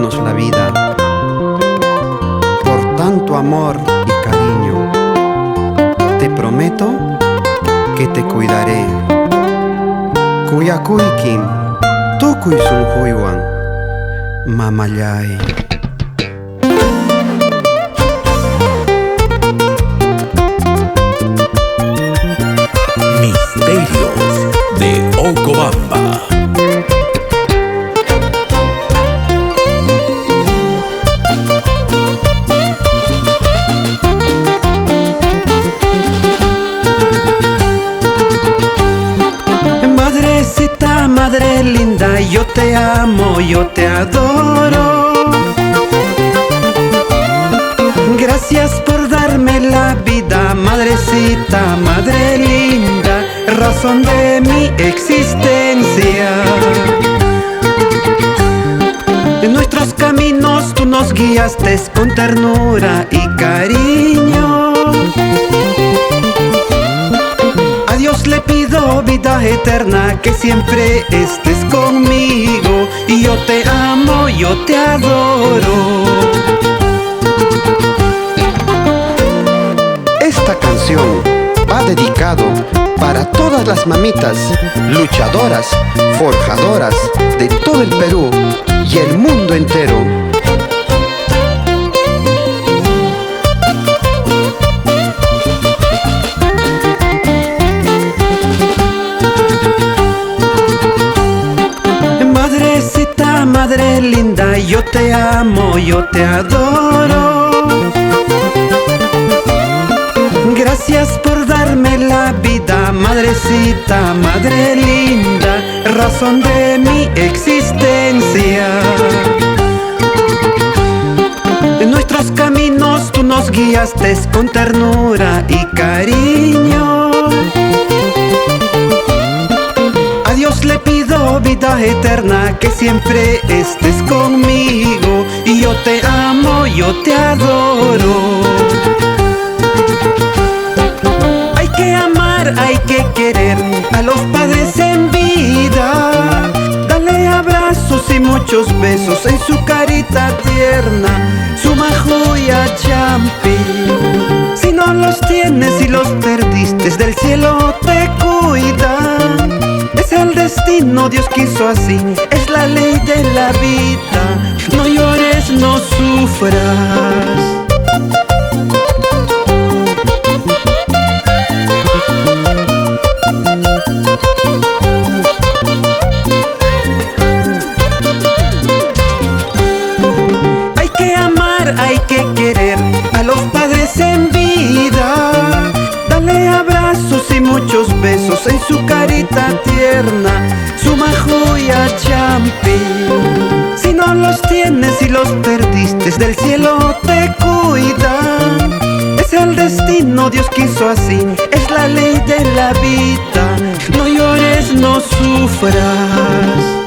darnos la vida. Por tanto amor y cariño, te prometo que te cuidaré. Kuyakuykin, tukuy sunquywan, mamallay. Misterios de Ocobamba. Madrecita, madre linda, yo te amo, yo te adoro. Gracias por darme la vida, madrecita, madre linda, razón de mi existencia. En nuestros caminos tú nos guiaste con ternura y cariño. A Dios le pido vida eterna, que siempre estés conmigo. Y yo te amo, yo te adoro. Esta canción va dedicado para todas las mamitas luchadoras, forjadoras de todo el Perú y el mundo entero. Madrecita, madre linda, yo te amo, yo te adoro. Gracias por darme la vida, madrecita, madre linda, razón de mi existencia. En nuestros caminos tú nos guiaste con ternura y cariño. A Dios le pido vida eterna, que siempre estés conmigo. Y yo te amo, yo te adoro. Hay que amar, hay que querer a los padres en vida. Dale abrazos y muchos besos en su carita tierna, su majuya champi. Si no los tienes y los perdiste, del cielo te cuidan. Es el destino, Dios quiso así, es la ley de la vida. No llores, no sufras. Hay que amar, hay que querer a los padres en vida. Dale abrazos y muchos besos en su carita tierna, su majuya champi. Si no los tienes y los perdiste, del cielo te cuidan. Es el destino, Dios quiso así, es la ley de la vida. No llores, no sufras.